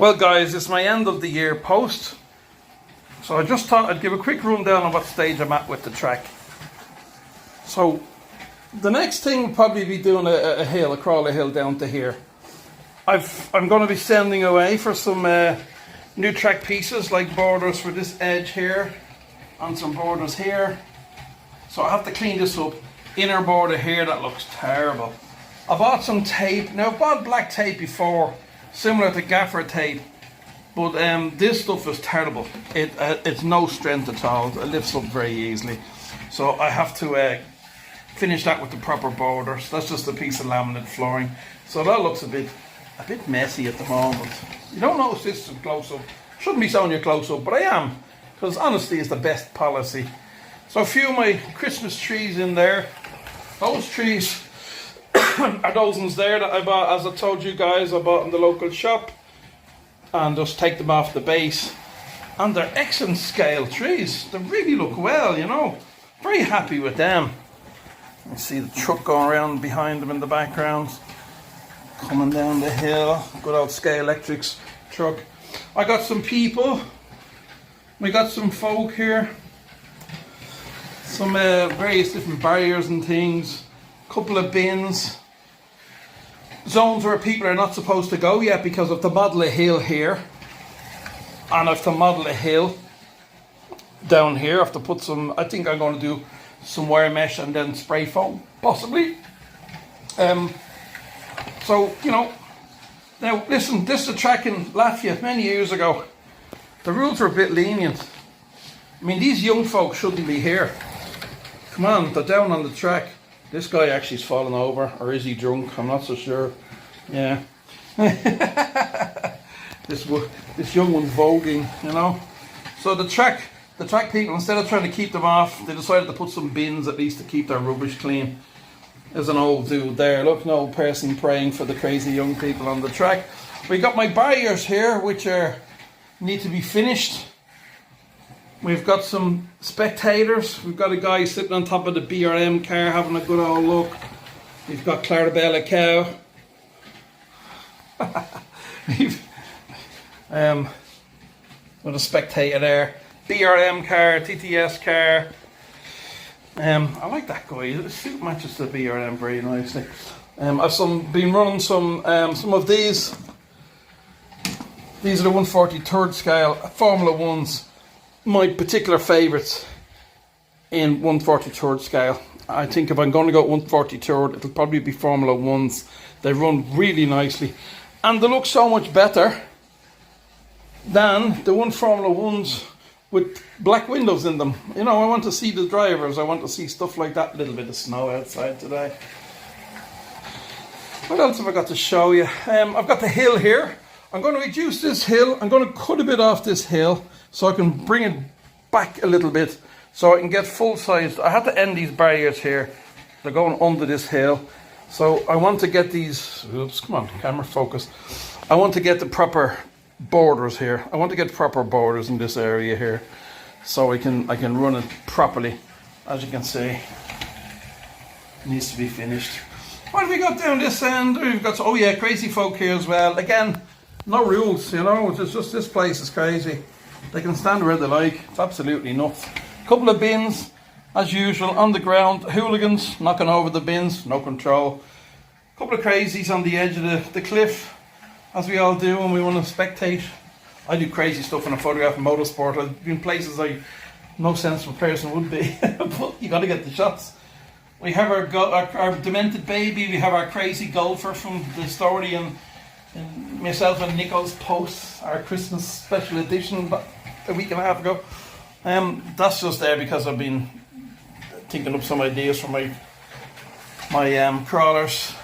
Well guys, it's my end of the year post. So I just thought I'd give a quick rundown on what stage I'm at with the track. So the next thing will probably be doing a hill, a crawler hill down to here. I'm going to be sending away for some new track pieces, like borders for this edge here and some borders here. So I have to clean this up. Inner border here, that looks terrible. I bought some tape. Now I've bought black tape before, similar to gaffer tape, but this stuff is terrible. It's no strength at all. It lifts up very easily. So I have to finish that with the proper borders. That's just a piece of laminate flooring. So that looks a bit messy at the moment. You don't notice this from close up. Shouldn't be showing you close up, but I am, because honesty is the best policy. So a few of my Christmas trees in there. Those trees are those ones there that I bought, as I told you guys, I bought in the local shop, and just take them off the base. And they're excellent scale trees. They really look well, you know. Very happy with them. You see the truck going around behind them in the background, coming down the hill. Good old Scale Electrics truck. I got some people. We got some folk here. Some various different barriers and things. Couple of bins. Zones where people are not supposed to go yet because of the model a hill here. And I have to model a hill down here. I have to put some, I think I'm going to do some wire mesh and then spray foam, possibly. So, you know, now listen, this is a track in Latvia many years ago. The rules were a bit lenient. I mean, these young folks shouldn't be here. Come on, they're down on the track. This guy actually is falling over, or is he drunk? I'm not so sure. Yeah. This young one's voguing, you know. So the track people, instead of trying to keep them off, they decided to put some bins at least to keep their rubbish clean. There's an old dude there. Look, an old person praying for the crazy young people on the track. We got my barriers here, which need to be finished. We've got some spectators. We've got a guy sitting on top of the BRM car having a good old look. We've got Clarabella cow. With a spectator there. BRM car, TTS car. I like that guy. The suit matches the BRM very nicely. I've been running some of these. These are the 1/43rd scale Formula Ones. My particular favourites in 1/43rd scale. I think if I'm going to go 1/43rd, it'll probably be Formula Ones. They run really nicely, and they look so much better than the Formula Ones with black windows in them. You know, I want to see the drivers. I want to see stuff like that. A little bit of snow outside today. What else have I got to show you? I've got the hill here. I'm going to reduce this hill. I'm going to cut a bit off this hill so I can bring it back a little bit so I can get full sized. I have to end these barriers here. They're going under this hill. So I want to get these, oops, come on, camera focus. I want to get the proper borders here. I want to get proper borders in this area here so I can run it properly. As you can see, it needs to be finished. What have we got down this end? We've got, oh yeah, crazy folk here as well. Again, no rules, you know, it's just this place is crazy. They can stand where they like. It's absolutely nuts. Couple of bins, as usual, on the ground. Hooligans knocking over the bins, no control. Couple of crazies on the edge of the cliff, as we all do when we want to spectate. I do crazy stuff when I photograph in motorsport. I've been places no sensible person would be, but you got to get the shots. We have our demented baby. We have our crazy golfer from the story, and myself and Nico's post our Christmas special edition a week and a half ago. That's just there because I've been thinking up some ideas for my crawlers.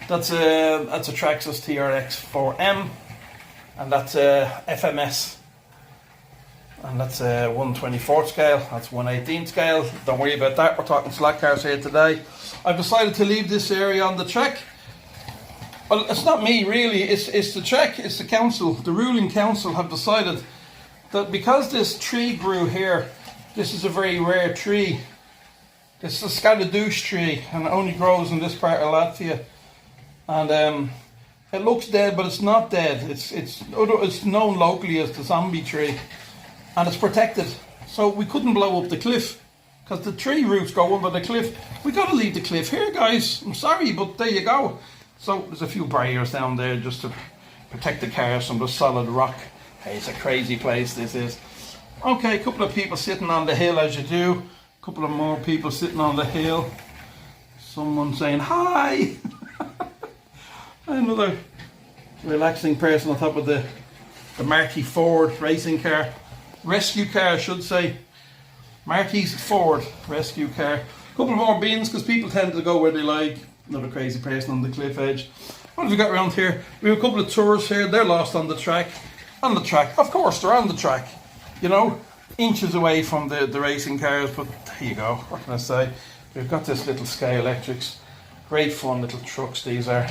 That's a Traxxas TRX 4M, and that's a FMS, and that's a 1/24 scale. That's 1/18 scale. Don't worry about that. We're talking Slotcars here today. I've decided to leave this area on the track. Well, it's not me really, it's the track, it's the council. The ruling council have decided that because this tree grew here, this is a very rare tree. It's a scatadouche tree and it only grows in this part of Latvia. And It looks dead, but it's not dead. It's known locally as the zombie tree, and it's protected. So we couldn't blow up the cliff because the tree roots go under the cliff. We got to leave the cliff here, guys. I'm sorry, but there you go. So there's a few barriers down there just to protect the cars from the solid rock. Hey, it's a crazy place, this is. Okay, a couple of people sitting on the hill as you do. A couple of more people sitting on the hill. Someone saying hi. Another relaxing person on top of the Marty Ford racing car. Rescue car, I should say. Marty's Ford rescue car. A couple more bins because people tend to go where they like. Another crazy person on the cliff edge. What have we got around here? We have a couple of tourists here. They're lost on the track. On the track. Of course, they're on the track. You know, inches away from the racing cars. But there you go. What can I say? We've got this little Sky Electrics. Great fun little trucks these are.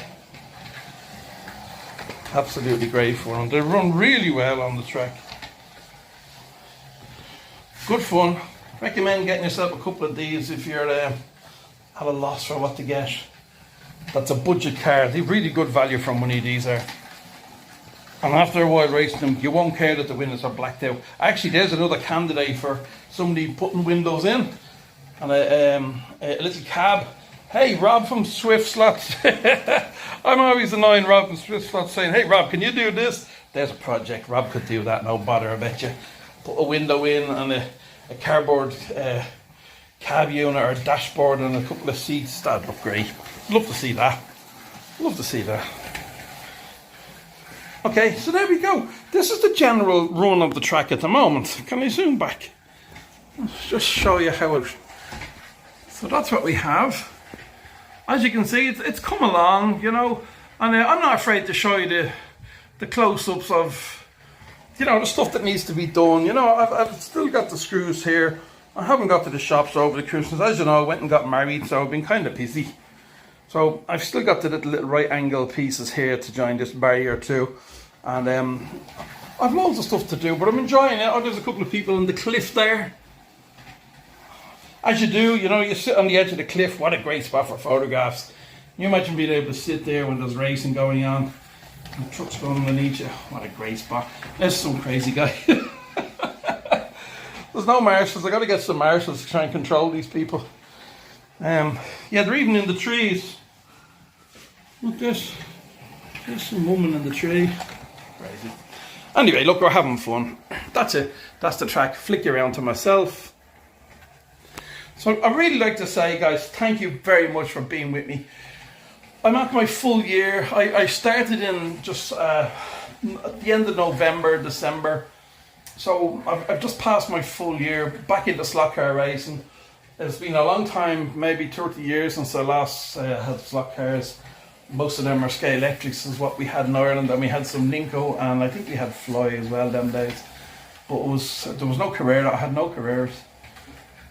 Absolutely great fun. They run really well on the track. Good fun. Recommend getting yourself a couple of these if you're at a loss for what to get. That's a budget car. They've really good value for money, these are. And after a while racing them, you won't care that the windows are blacked out. Actually, there's another candidate for somebody putting windows in. And a little cab. Hey, Rob from Swift Slots. I'm always annoying Rob from Swift Slots saying, hey Rob, can you do this? There's a project. Rob could do that, no bother, I bet you. Put a window in and a cardboard cab unit or dashboard and a couple of seats. That'd look great. Love to see that. Love to see that. Okay, so there we go. This is the general run of the track at the moment. Can I zoom back? Let's just show you how it... So that's what we have. As you can see, it's come along, you know, and I'm not afraid to show you the close-ups of, you know, the stuff that needs to be done. You know, I've still got the screws here. I haven't got to the shops over the Christmas. As you know, I went and got married, so I've been kind of busy. So I've still got the little right angle pieces here to join this barrier too. And I've loads of stuff to do, but I'm enjoying it. Oh, there's a couple of people on the cliff there. As you do, you know, you sit on the edge of the cliff. What a great spot for photographs. Can you imagine being able to sit there when there's racing going on and the truck's going underneath you? What a great spot. There's some crazy guy. There's no marshals. I got to get some marshals to try and control these people. Yeah, they're even in the trees. Look, there's some woman in the tree. Crazy. Anyway, look, we're having fun. That's it. That's the track. Flick you around to myself. So I really like to say, guys, thank you very much for being with me. I'm at my full year. I started in just at the end of November, December. So I've just passed my full year back into Slotcar racing. It's been a long time, maybe 30 years since I last had slot cars. Most of them are Sky Electrics is what we had in Ireland, and we had some Ninko, and I think we had Fly as well them days. But there was no Carrera. I had no Carreras.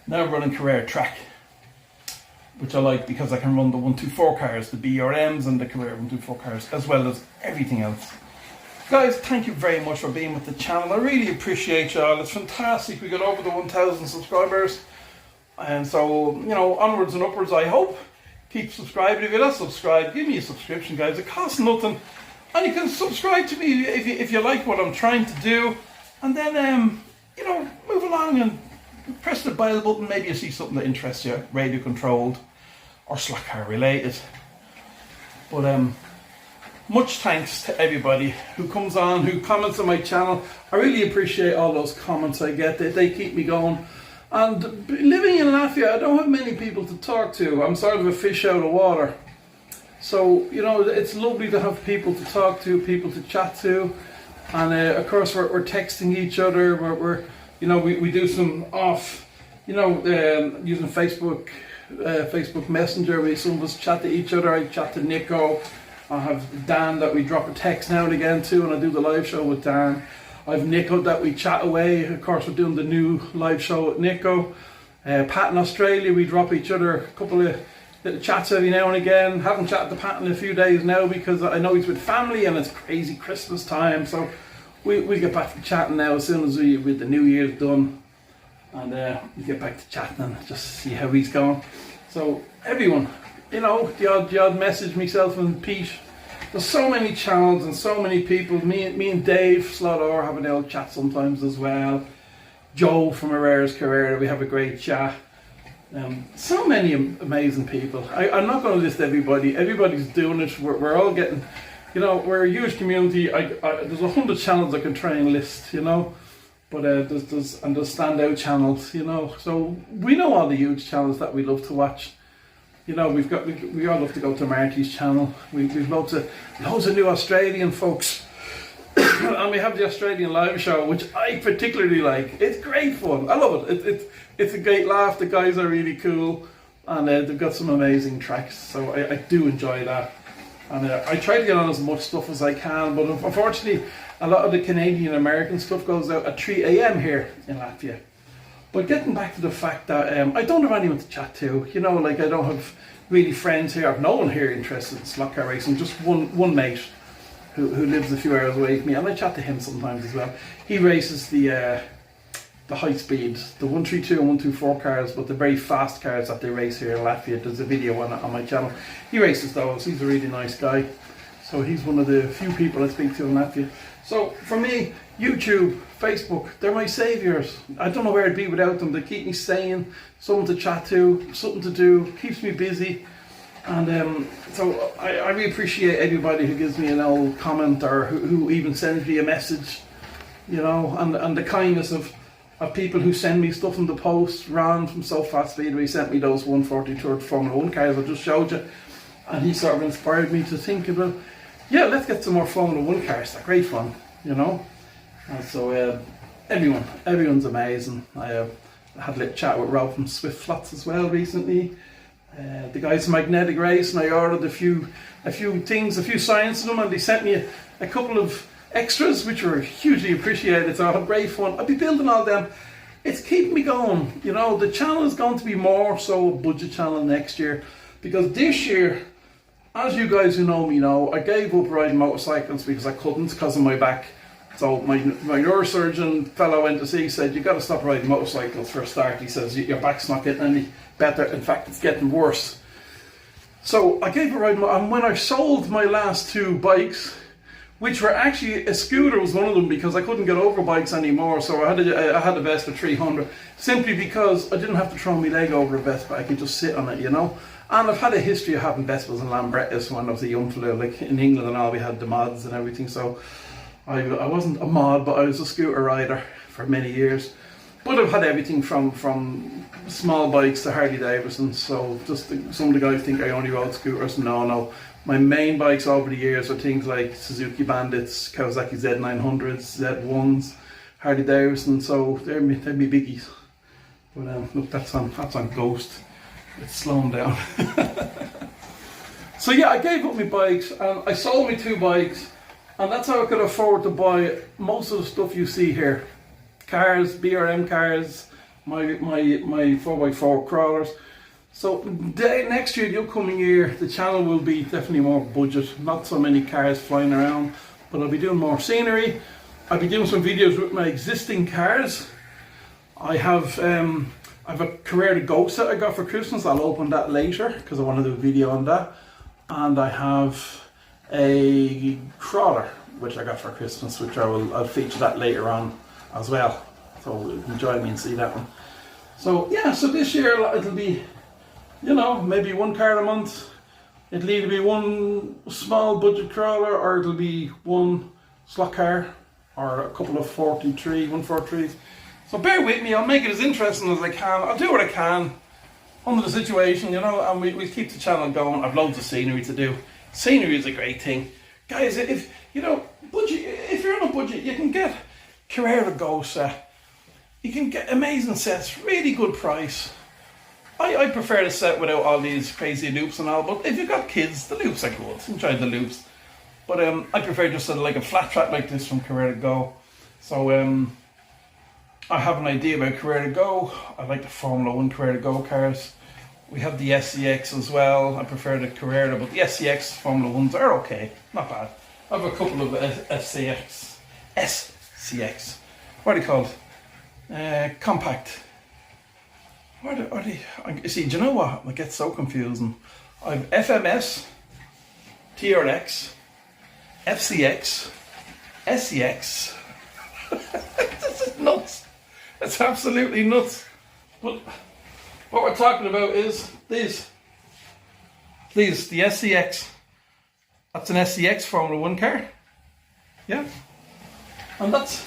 Now I'm running Carrera track, which I like because I can run the 124 cars, the BRMs and the Carrera 124 cars, as well as everything else. Guys, thank you very much for being with the channel. I really appreciate y'all. It's fantastic. We got over the 1,000 subscribers. And so, you know, onwards and upwards, I hope. Keep subscribing. If you're not subscribed, give me a subscription, guys. It costs nothing. And you can subscribe to me if you like what I'm trying to do. And then, you know, move along and press the bell button. Maybe you see something that interests you, radio controlled or slot car related. But much thanks to everybody who comes on, who comments on my channel. I really appreciate all those comments I get. They keep me going. And living in Latvia, I don't have many people to talk to. I'm sort of a fish out of water. So, you know, it's lovely to have people to talk to, people to chat to. And of course, we're texting each other. We're you know, we do some off, you know, using Facebook Messenger. Some of us chat to each other. I chat to Nico. I have Dan that we drop a text now and again to, and I do the live show with Dan. I've Nico that we chat away. Of course, we're doing the new live show with Nico. Pat in Australia, we drop each other a couple of little chats every now and again. Haven't chatted to Pat in a few days now because I know he's with family and it's crazy Christmas time. So we'll get back to chatting now as soon as with the New Year's done. And we get back to chatting and just see how he's going. So everyone, you know, the odd message, myself and Pete, there's so many channels and so many people. Me and Dave Slotcar have an old chat sometimes as well. Joe from Herrera's Carrera, we have a great chat. So many amazing people. I'm not going to list everybody. Everybody's doing it. We're all getting, you know, we're a huge community. There's 100 channels I can try and list, you know. But there's standout channels, you know. So we know all the huge channels that we love to watch. You know, we all love to go to Marty's channel. We've loads of new Australian folks. And we have the Australian live show, which I particularly like. It's great fun. I love it. It's a great laugh. The guys are really cool, and they've got some amazing tracks. So I do enjoy that. And I try to get on as much stuff as I can, but unfortunately, a lot of the Canadian American stuff goes out at 3 a.m. here in Latvia. But getting back to the fact that I don't have anyone to chat to. You know, like I don't have really friends here. I've no one here interested in slot car racing. Just one mate who lives a few hours away from me, and I chat to him sometimes as well. He races the high speed, the 132 and 124 cars, but the very fast cars that they race here in Latvia. There's a video on my channel. He races those. He's a really nice guy. So he's one of the few people I speak to in Latvia. So for me, YouTube, Facebook, they're my saviours. I don't know where I'd be without them. They keep me sane, someone to chat to, something to do, keeps me busy. And so I really appreciate everybody who gives me an old comment or who even sends me a message, you know, and the kindness of people who send me stuff in the post. Ron from So Fast Speedway sent me those 142 Formula 1 cars I just showed you, and he sort of inspired me to think about, yeah, let's get some more Formula 1 cars. They're great fun, you know. And so everyone's amazing. I had a little chat with Rob from Swift Flats as well recently. The guys from Magnetic Race, and I ordered a few signs to them, and they sent me a couple of extras which were hugely appreciated. So I had great fun. I'll be building all them. It's keeping me going. You know, the channel is going to be more so a budget channel next year, because this year, as you guys who know me know, I gave up riding motorcycles because I couldn't because of my back. So my neurosurgeon fellow I went to see said, you got to stop riding motorcycles for a start. He says, your back's not getting any better. In fact, it's getting worse. So I gave up riding, and when I sold my last two bikes, which were actually, a scooter was one of them because I couldn't get over bikes anymore. So I had a Vespa 300, simply because I didn't have to throw my leg over a Vespa. I could just sit on it, you know. And I've had a history of having Vespas and Lambrettas when I was a young fella. Like in England and all, we had the mods and everything. So I wasn't a mod, but I was a scooter rider for many years. But I've had everything from small bikes to Harley Davidson. So some of the guys think I only rode scooters. No. My main bikes over the years are things like Suzuki Bandits, Kawasaki Z900s, Z1s, Harley Davidson. So they're my biggies. But look, that's on Ghost. It's slowing down. So yeah, I gave up my bikes and I sold my two bikes, and that's how I could afford to buy most of the stuff you see here. Cars, BRM cars, my 4x4 crawlers. So next year, the upcoming year, the channel will be definitely more budget. Not so many cars flying around, but I'll be doing more scenery. I'll be doing some videos with my existing cars. I have a Carrera Ghost that I got for Christmas. I'll open that later because I want to do a video on that. And I have a crawler which I got for Christmas, which I'll feature that later on as well. So enjoy me and see that one. So yeah, so this year it'll be, you know, maybe one car a month. It'll either be one small budget crawler, or it'll be one slot car, or a couple of 143s. So bear with me, I'll make it as interesting as I can. I'll do what I can under the situation, you know, and we'll keep the channel going. I've loads of scenery to do. Scenery is a great thing. Guys, if you know, if you're on a budget, you can get Carrera Ghost set. You can get amazing sets, really good price. I prefer the set without all these crazy loops and all, but if you've got kids, the loops are good. Enjoy the loops. But I prefer just like a flat track like this from Carrera Go. So I have an idea about Carrera Go. I like the Formula 1 Carrera Go cars. We have the SCX as well. I prefer the Carrera, but the SCX Formula 1s are okay, not bad. I have a couple of SCX. What are they called? Compact. What are they? See, do you know what? It gets so confusing. I have FMS, TRX, FCX, SEX. This is nuts. It's absolutely nuts. But what we're talking about is these, the SCX. That's an SCX Formula 1 car. Yeah. And that's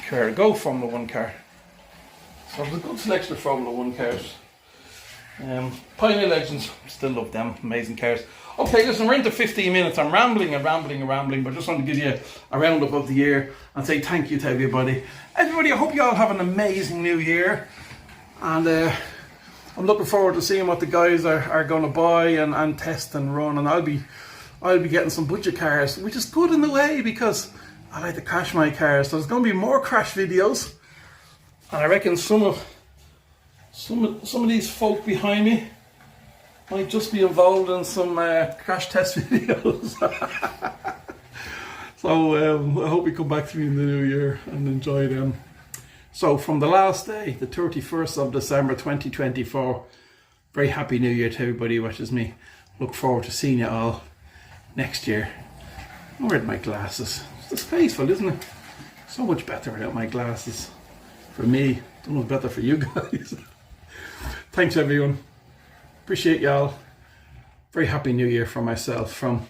Car Go Formula 1 car. So there's a good selection of Formula 1 cars. Pioneer Legends, still love them, amazing cars. Okay, listen, we're into 15 minutes. I'm rambling, but I just want to give you a roundup of the year and say thank you to everybody. Everybody, I hope you all have an amazing new year. And I'm looking forward to seeing what the guys are going to buy and test and run. And I'll be getting some budget cars, which is good in a way because I like to crash my cars. So there's going to be more crash videos. And I reckon some of these folk behind me might just be involved in some crash test videos. So I hope you come back to me in the new year and enjoy them. So from the last day, the 31st of December 2024, very happy new year to everybody who watches me. Look forward to seeing you all next year. I'm wearing my glasses. It's disgraceful, isn't it? So much better without my glasses. For me, so much better for you guys. Thanks everyone. Appreciate y'all. Very happy new year for myself from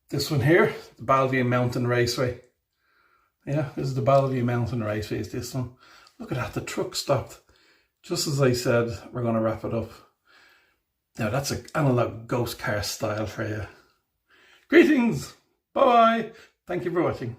this one here, the Bellevue Mountain Raceway. Yeah, this is the Bellevue Mountain Raceway, is this one. Look at that, the truck stopped. Just as I said, we're going to wrap it up. Now that's an analog ghost car style for you. Greetings. Bye-bye. Thank you for watching.